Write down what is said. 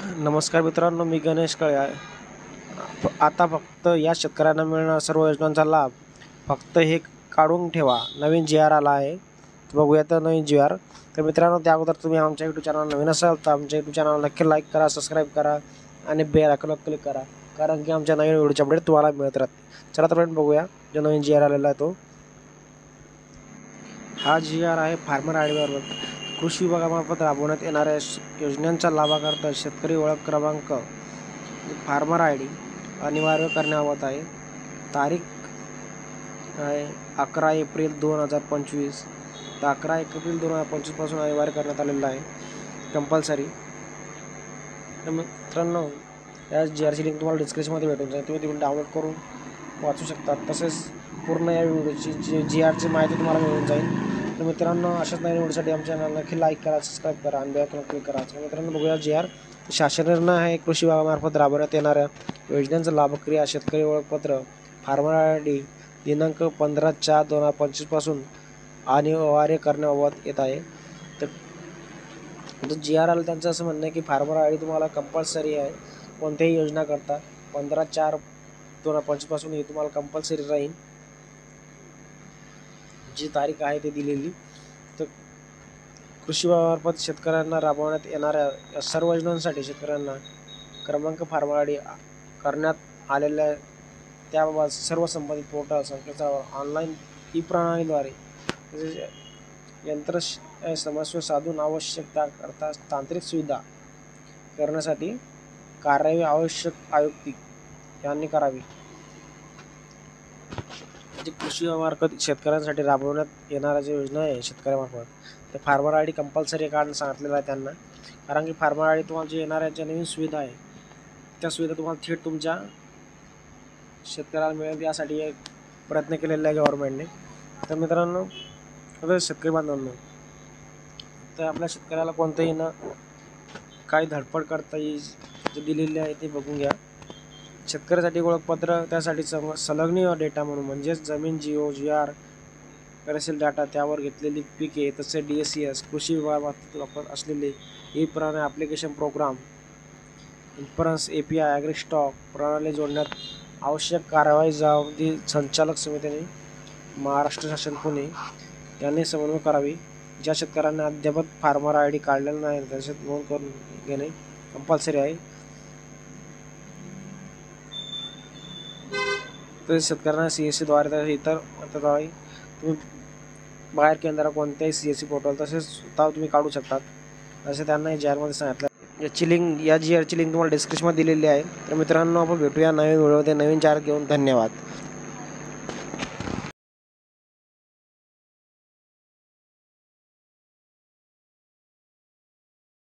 नमस्कार मित्रांनो, मी गणेश काळे आता फक्त या शेतकऱ्यांना मिळणार सर्व योजनांचा लाभ फक्त हे काढून ठेवा. नवीन जी आर आला आहे, बघूया तर नवीन जी आर. तर मित्रांनो, त्या अगोदर तुम्ही आमच्या यूट्यूब चॅनल नवीन असाल तर आमच्या यूट्यूब चॅनल नक्की लाईक करा, सबस्क्राईब करा आणि बेल आयकॉनवर क्लिक करा, कारण की आमच्या नवीन व्हिडिओचे अपडेट तुम्हाला मिळत राहते. चला तर आपण बघूया जो नवीन जी आर आलेला आहे तो. हा जी आर आहे फार्मर आय डीवर कृषी विभागामार्फत राबवण्यात येणाऱ्या योजनांचा लाभाकर्ता शेतकरी ओळख क्रमांक फार्मर आय डी अनिवार्य करण्याबाबत आहे. तारीख आहे 11 एप्रिल 2025. तर 11 एप्रिल 2025 पासून अनिवार्य करण्यात आलेला आहे, कंपल्सरी. तर मित्रांनो, या जी आरची लिंक तुम्हाला डिस्क्रिप्शनमध्ये भेटून जाईल, तुम्ही तिकडून डाउनलोड करून वाचू शकता. तसेच पूर्ण या व्हिडिओची जी आरची माहिती तुम्हाला मिळून जाईल. तर मित्रांनो, अशाच नवीन व्हिडिओसाठी आमच्या चॅनलला नक्की लाईक करा, सबस्क्राईब करा आणि बेल आयकॉनवर क्लिक करा. तर मित्रांनो, बघूया जी आर. शासन निर्णय आहे कृषी विभागामार्फत राबवण्यात येणाऱ्या योजनांचा लाभक्रिया शेतकरी ओळखपत्र फार्मर आय डी दिनांक 15/4/2025 पासून अनिवार्य करण्याबाबत येत आहे. तर जी आर आला त्यांचं असं म्हणणं आहे की फार्मर आय डी तुम्हाला कंपल्सरी आहे कोणत्याही योजना करता. 15/4/2025 पासून हे तुम्हाला कंपल्सरी राहील, जी तारीख आहे ते दिलेली. तर कृषी विभागामार्फत शेतकऱ्यांना राबवण्यात येणाऱ्या सर्व योजनांसाठी शेतकऱ्यांना क्रमांक फार्मर आय डी करण्यात आलेल्या त्याबाबत सर्व संबंधित पोर्टल संकेतस्थळावर ऑनलाईन ई प्रणालीद्वारे यंत्र समस्या साधून आवश्यकता करता तांत्रिक सुविधा करण्यासाठी कार्यवाही आवश्यक आयुक्त यांनी करावी. जे कृषी विभागामार्फत शेतकऱ्यांसाठी राबवण्यात येणाऱ्या ज्या योजना आहे शेतकऱ्यामार्फत, ते फार्मर आय डी कंपल्सरी काढणं सांगितलेलं आहे त्यांना. कारण की फार्मर आय डी तुम्हाला जे येणाऱ्या ज्या नवीन सुविधा आहे त्या सुविधा तुम्हाला थेट तुमच्या शेतकऱ्याला मिळेल, यासाठी एक प्रयत्न केलेला आहे गव्हर्नमेंटने. तर मित्रांनो, आता शेतकरी बांधवांनो, तर आपल्या शेतकऱ्याला कोणतंही ना काही धडपड करता येईल जे दिलेले आहे ते बघून घ्या. शेतकऱ्यासाठी ओळखपत्र, त्यासाठी संलग्न डेटा म्हणून म्हणजेच जमीन, जिओ जी आर करेसेल डाटा, त्यावर घेतलेली पिके, तसेच DSCS कृषी विभागात वापरत असलेले ई प्रणाली application program, inference API agri stock प्रणाली जोडण्यात आवश्यक कार्यवाही जबाबदारी संचालक समितीने महाराष्ट्र शासन पुणे यांनी समन्वय करावी. ज्या शेतकऱ्यांना अद्याप फार्मर आय डी काढलेला नाही त्याच्यात नोंद करून घेणे कंपल्सरी आहे. तसेच शेतकऱ्यांना CSC द्वारे इतर अर्थद्वारे तुम्ही बाहेर केंद्र कोणत्याही CSC पोर्टल तसेच स्वतः तुम्ही काढू शकतात, असे त्यांना जी आरमध्ये सांगितलं. याची लिंक, या जी आरची लिंक तुम्हाला डिस्क्रिप्शनमध्ये दिलेली आहे. तर मित्रांनो, आपण भेटूया नवीन व्हिडिओमध्ये नवीन जी आर घेऊन. धन्यवाद.